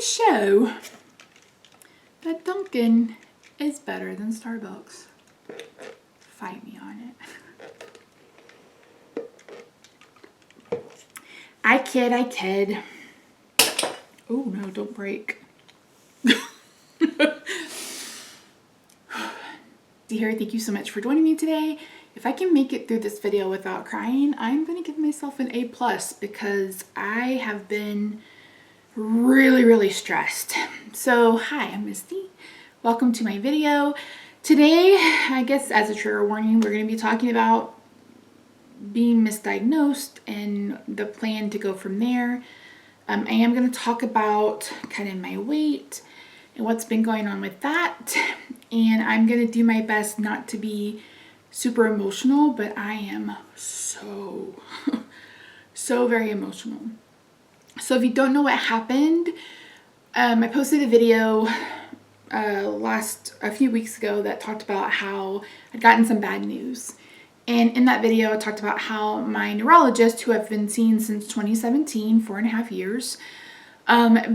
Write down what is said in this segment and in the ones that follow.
show that Dunkin' is better than Starbucks. Fight me on it. I kid. Oh no, don't break. Dear, thank you so much for joining me today. If I can make it through this video without crying, I'm going to give myself an A+ because I have been really stressed. So hi, I'm Misty. Welcome to my video. Today, I guess as a trigger warning, we're going to be talking about being misdiagnosed and the plan to go from there. I am going to talk about kind of my weight and what's been going on with that. And I'm going to do my best not to be super emotional, but I am so very emotional. So if you don't know what happened, I posted a video a few weeks ago that talked about how I'd gotten some bad news. And in that video, I talked about how my neurologist, who I've been seeing since 2017, 4.5 years,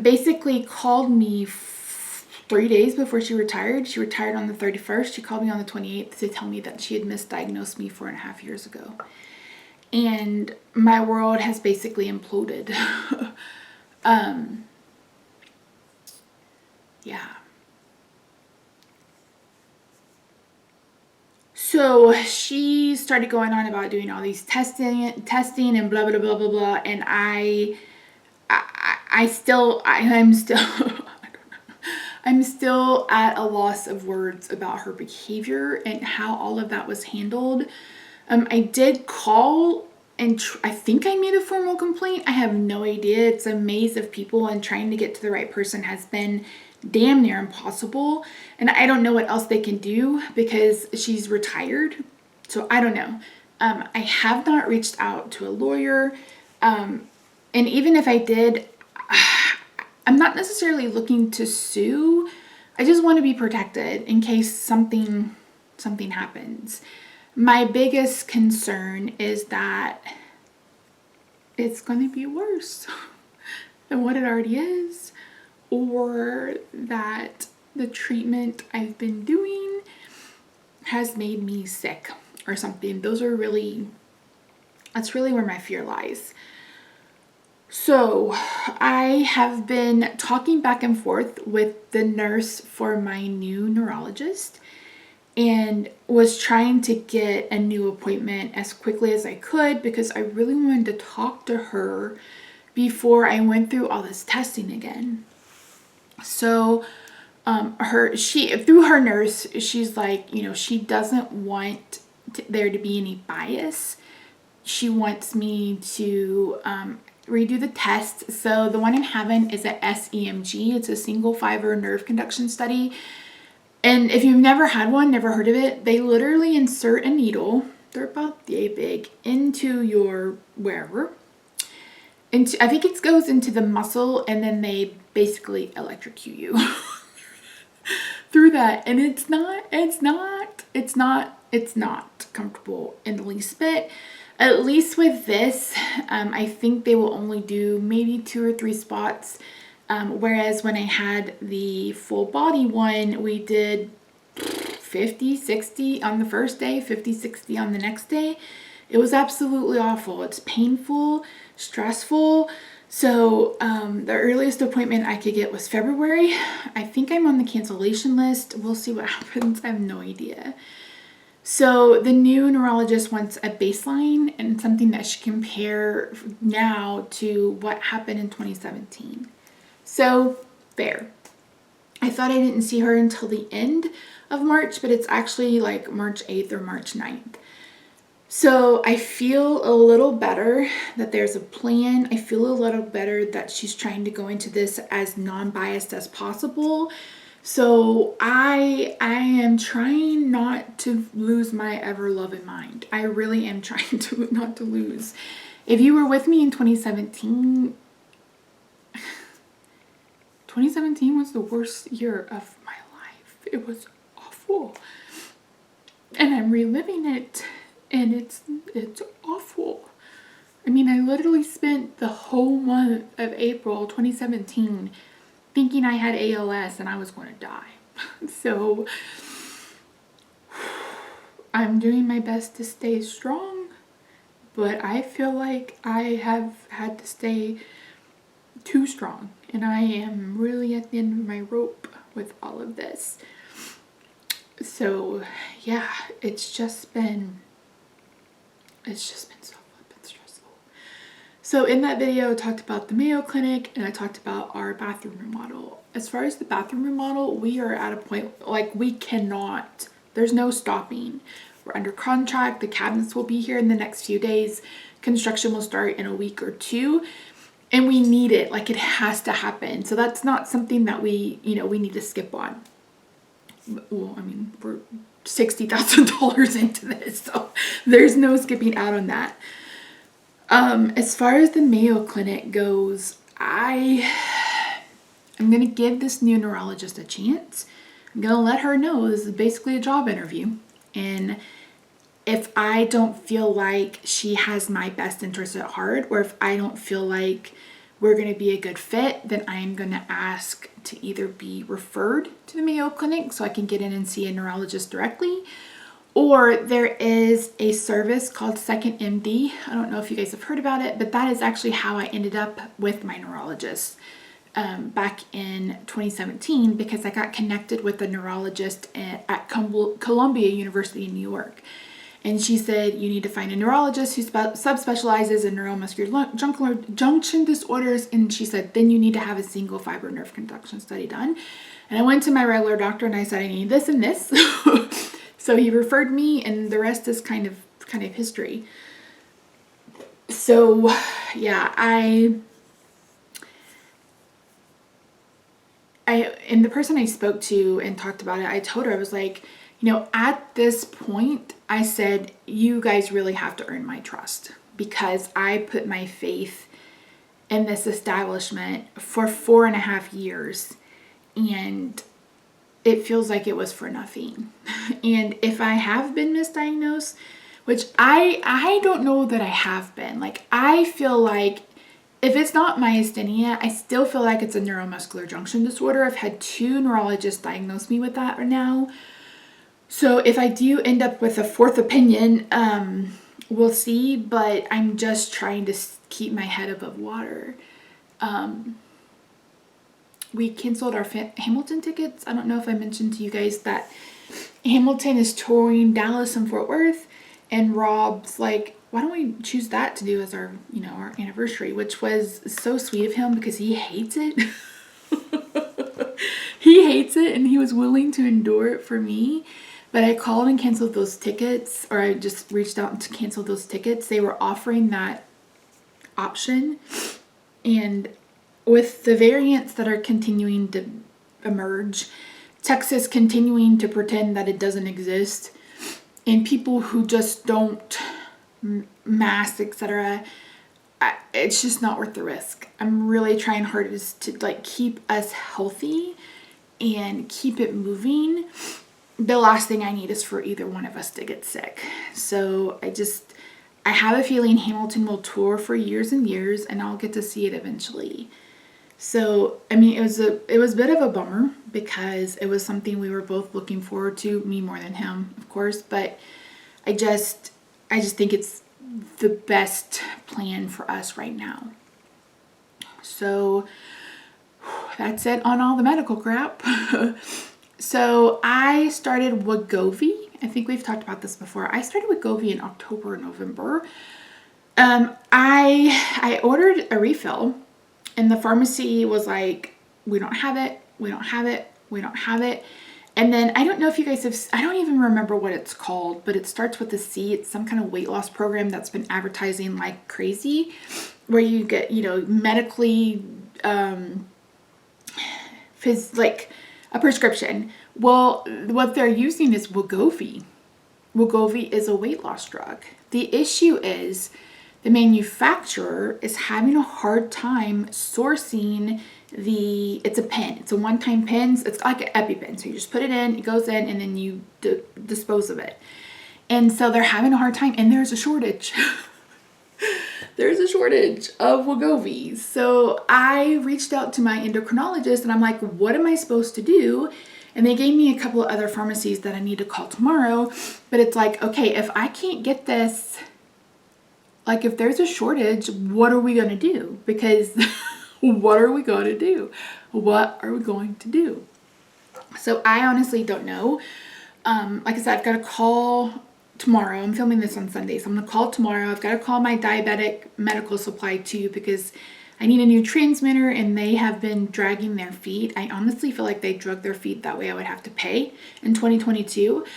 basically called me 3 days before she retired. She retired on the 31st. She called me on the 28th to tell me that she had misdiagnosed me 4.5 years ago. And my world has basically imploded. Yeah. So she started going on about doing all these testing and blah, blah, blah, blah, blah. And I'm still I'm still at a loss of words about her behavior and how all of that was handled. I did call and I think I made a formal complaint. I have no idea. It's a maze of people and trying to get to the right person has been damn near impossible. And I don't know what else they can do because she's retired. So I don't know. I have not reached out to a lawyer. And even if I did, I'm not necessarily looking to sue. I just want to be protected in case something happens. My biggest concern is that it's going to be worse than what it already is, or that the treatment I've been doing has made me sick or something. That's really where my fear lies. So I have been talking back and forth with the nurse for my new neurologist and was trying to get a new appointment as quickly as I could because I really wanted to talk to her before I went through all this testing again. So through her nurse, she's like, she doesn't want there to be any bias. She wants me to redo the test. So the one I'm having is a SEMG. It's a single fiber nerve conduction study. And if you've never had one, never heard of it, they literally insert a needle, they're about yay big, into your wherever. And I think it goes into the muscle and then they basically electrocute you through that. And it's not comfortable in the least bit. At least with this, I think they will only do maybe 2 or 3 spots. Whereas when I had the full body one, we did 50, 60 on the first day, 50, 60 on the next day. It was absolutely awful. It's painful, stressful. So the earliest appointment I could get was February. I think I'm on the cancellation list. We'll see what happens. I have no idea. So the new neurologist wants a baseline and something that should compare now to what happened in 2017. So there. I thought I didn't see her until the end of March, but it's actually like March 8th or March 9th. So I feel a little better that there's a plan. I feel a little better that she's trying to go into this as non-biased as possible. So I am trying not to lose my ever-loving mind. I really am trying to not to lose. If you were with me in 2017 was the worst year of my life. It was awful. And I'm reliving it and it's awful. I mean, I literally spent the whole month of April 2017 thinking I had ALS and I was going to die. So I'm doing my best to stay strong, but I feel like I have had to stay too strong, and I am really at the end of my rope with all of this. So yeah, it's just been so flippin' stressful. So in that video, I talked about the Mayo Clinic and I talked about our bathroom remodel. As far as the bathroom remodel, we are at a point, like, we cannot, there's no stopping. We're under contract. The cabinets will be here in the next few days. Construction will start in a week or two. And we need it. Like, it has to happen. So that's not something that we need to skip on. Well, I mean, we're $60,000 into this, so there's no skipping out on that. As far as the Mayo Clinic goes, I'm going to give this new neurologist a chance. I'm going to let her know this is basically a job interview. And if I don't feel like she has my best interest at heart, or if I don't feel like we're going to be a good fit, then I'm going to ask to either be referred to the Mayo Clinic so I can get in and see a neurologist directly, or there is a service called Second MD. I don't know if you guys have heard about it, but that is actually how I ended up with my neurologist back in 2017, because I got connected with a neurologist at Columbia University in New York. And she said, you need to find a neurologist who subspecializes in neuromuscular junction disorders. And she said, then you need to have a single fiber nerve conduction study done. And I went to my regular doctor and I said, I need this and this. So he referred me, and the rest is kind of history. So yeah, and the person I spoke to and talked about it, I told her, I was like, at this point, I said, you guys really have to earn my trust, because I put my faith in this establishment for 4.5 years, and it feels like it was for nothing. And if I have been misdiagnosed, which I don't know that I have been, like, I feel like if it's not myasthenia, I still feel like it's a neuromuscular junction disorder. I've had 2 neurologists diagnose me with that right now. So if I do end up with a 4th opinion, we'll see, but I'm just trying to keep my head above water. We canceled our Hamilton tickets. I don't know if I mentioned to you guys that Hamilton is touring Dallas and Fort Worth, and Rob's like, why don't we choose that to do as our anniversary, which was so sweet of him, because he hates it. He hates it, and he was willing to endure it for me. But I called and canceled those tickets, or I just reached out to cancel those tickets. They were offering that option. And with the variants that are continuing to emerge, Texas continuing to pretend that it doesn't exist, and people who just don't mask, etc., it's just not worth the risk. I'm really trying hard to keep us healthy and keep it moving. The last thing I need is for either one of us to get sick. So I have a feeling Hamilton will tour for years and years, and I'll get to see it eventually. So, I mean, it was a bit of a bummer, because it was something we were both looking forward to, me more than him, of course, but I just think it's the best plan for us right now. So that's it on all the medical crap. So I started Wegovy. I think we've talked about this before. I started Wegovy in October or November. I ordered a refill, and the pharmacy was like, we don't have it, we don't have it, we don't have it. And then I don't know if you guys have, I don't even remember what it's called, but it starts with a C. It's some kind of weight loss program that's been advertising like crazy, where you get, medically, like a prescription. Well, what they're using is Wegovy. Wegovy is a weight loss drug. The issue is the manufacturer is having a hard time sourcing it's a pen. It's a one-time pen. It's like an EpiPen. So you just put it in, it goes in, and then you dispose of it. And so they're having a hard time, and there's a shortage. there's a shortage of Wegovy. So I reached out to my endocrinologist and I'm like, what am I supposed to do? And they gave me a couple of other pharmacies that I need to call tomorrow. But it's like, okay, if I can't get this, like if there's a shortage, what are we going to do? Because what are we going to do? What are we going to do? So I honestly don't know. Like I said, I've got to call tomorrow. I'm filming this on Sunday, so I'm gonna call tomorrow. I've got to call my diabetic medical supply too because I need a new transmitter and they have been dragging their feet. I honestly feel like they drug their feet, that way I would have to pay in 2022.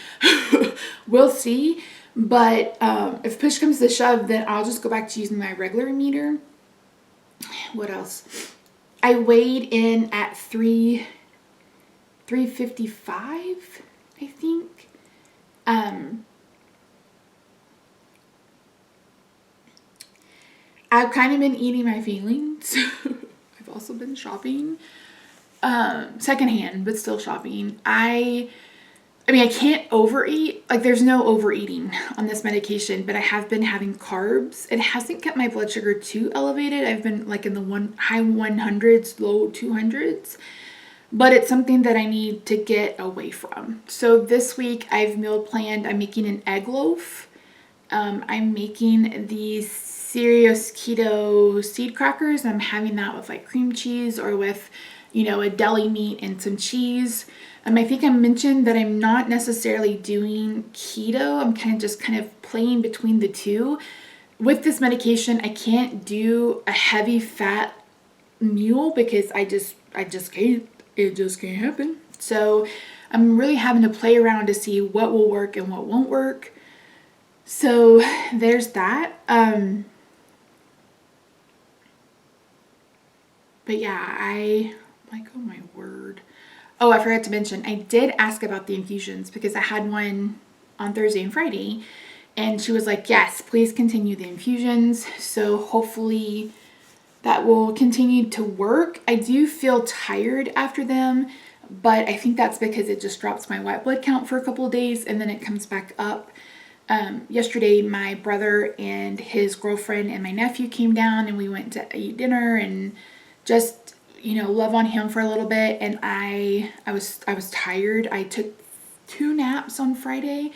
We'll see. But if push comes to shove, then I'll just go back to using my regular meter. What else? I weighed in at 355, I think. I've kind of been eating my feelings. I've also been shopping. Secondhand, but still shopping. I mean, I can't overeat. Like, there's no overeating on this medication, but I have been having carbs. It hasn't kept my blood sugar too elevated. I've been like in the high 100s, low 200s. But it's something that I need to get away from. So this week I've meal planned. I'm making an egg loaf. I'm making these serious keto seed crackers. I'm having that with like cream cheese or with, you know, a deli meat and some cheese. I think I mentioned that I'm not necessarily doing keto. I'm kind of playing between the two. With this medication, I can't do a heavy fat meal because I just can't. It just can't happen. So I'm really having to play around to see what will work and what won't work. So there's that. But yeah, oh my word. Oh, I forgot to mention, I did ask about the infusions because I had one on Thursday and Friday. And she was like, yes, please continue the infusions. So hopefully that will continue to work. I do feel tired after them, but I think that's because it just drops my white blood count for a couple of days and then it comes back up. Yesterday, my brother and his girlfriend and my nephew came down and we went to eat dinner and just, you know, love on him for a little bit. And I was tired. I took 2 naps on Friday.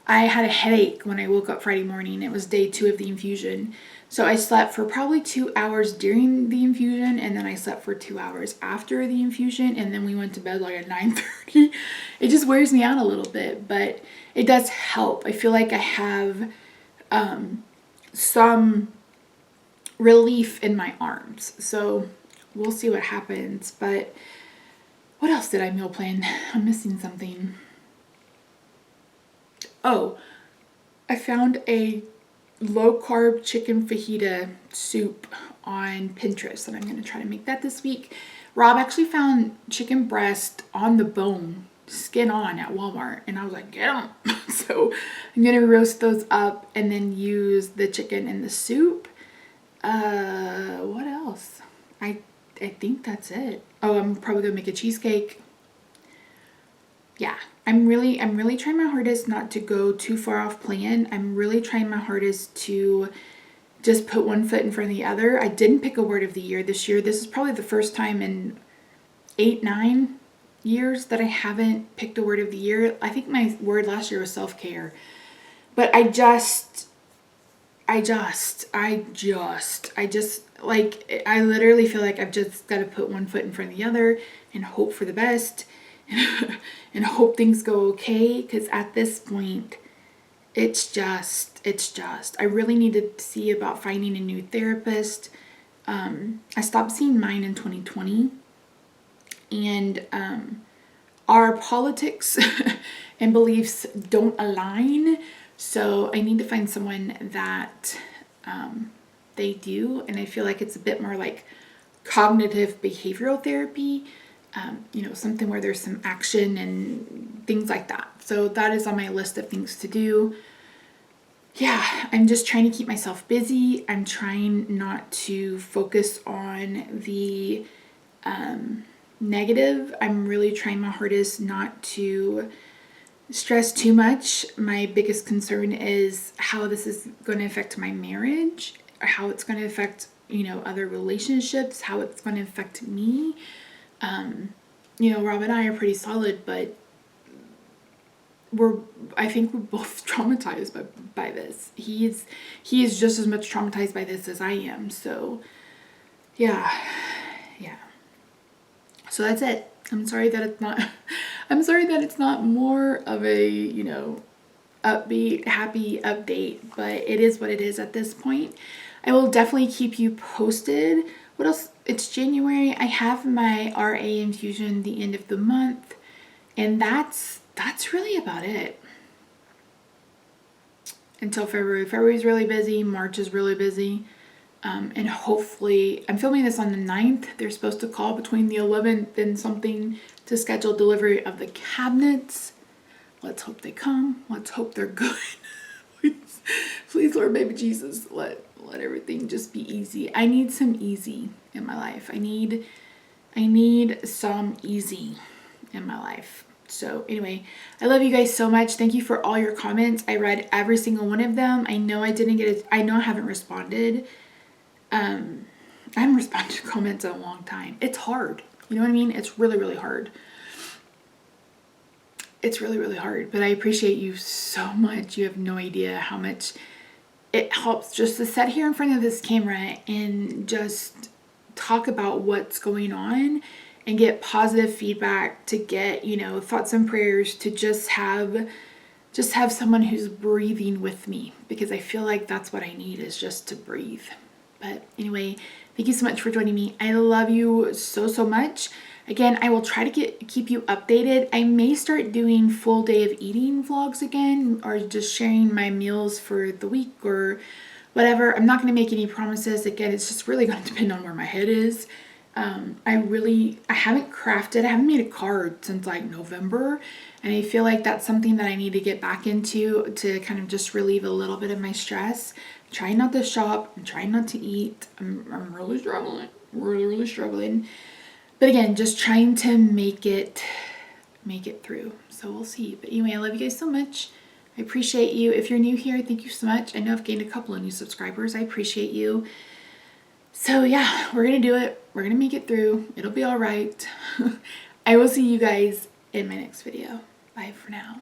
I had a headache when I woke up Friday morning. It was day 2 of the infusion. So I slept for probably 2 hours during the infusion and then I slept for 2 hours after the infusion and then we went to bed like at 9:30. It just wears me out a little bit, but it does help. I feel like I have some relief in my arms. So we'll see what happens. But what else did I meal plan? I'm missing something. Oh, I found a low-carb chicken fajita soup on Pinterest, and I'm going to try to make that this week. Rob actually found chicken breast on the bone, skin on, at Walmart, and I was like, get them. So I'm going to roast those up and then use the chicken in the soup. What else? I think that's it. Oh, I'm probably going to make a cheesecake. Yeah, I'm really trying my hardest not to go too far off plan. I'm really trying my hardest to just put one foot in front of the other. I didn't pick a word of the year this year. This is probably the first time in 8-9 years that I haven't picked a word of the year. I think my word last year was self-care. But I literally feel like I've just got to put one foot in front of the other and hope for the best. And hope things go okay, because at this point it's just I really need to see about finding a new therapist. I stopped seeing mine in 2020 and our politics and beliefs don't align, so I need to find someone that they do, and I feel like it's a bit more like cognitive behavioral therapy. You know, something where there's some action and things like that. So that is on my list of things to do. Yeah, I'm just trying to keep myself busy. I'm trying not to focus on the negative. I'm really trying my hardest not to stress too much. My biggest concern is how this is going to affect my marriage. how it's going to affect, you know, other relationships, how it's going to affect me. You know, Rob and I are pretty solid, but I think we're both traumatized by this. He is just as much traumatized by this as I am. So yeah. So that's it. I'm sorry that it's not more of a, you know, upbeat, happy update, but it is what it is at this point. I will definitely keep you posted. What else? It's January. I have my RA infusion the end of the month, and that's really about it. Until February. February's really busy. March is really busy. And hopefully, I'm filming this on the 9th. They're supposed to call between the 11th and something to schedule delivery of the cabinets. Let's hope they come. Let's hope they're good. Please, Lord, baby Jesus, let everything just be easy. I need some easy in my life. I need some easy in my life. So anyway, I love you guys so much. Thank you for all your comments. I read every single one of them. I know I didn't get it. I know I haven't responded. I haven't responded to comments in a long time. It's hard. You know what I mean? It's really, really hard. It's really, really hard. But I appreciate you so much. You have no idea how much it helps just to sit here in front of this camera and just talk about what's going on and get positive feedback, to get, you know, thoughts and prayers, to just have someone who's breathing with me, because I feel like that's what I need, is just to breathe. But anyway, thank you so much for joining me. I love you so, so much. Again, I will try to keep you updated. I may start doing full day of eating vlogs again, or just sharing my meals for the week or whatever. I'm not going to make any promises. Again, it's just really going to depend on where my head is. I haven't made a card since like November, and I feel like that's something that I need to get back into, to kind of just relieve a little bit of my stress. I'm trying not to shop. I'm trying not to eat. I'm really struggling. Really struggling. But again, just trying to make it through. So we'll see. But anyway, I love you guys so much. I appreciate you. If you're new here, thank you so much. I know I've gained a couple of new subscribers. I appreciate you. So yeah, we're going to do it. We're going to make it through. It'll be all right. I will see you guys in my next video. Bye for now.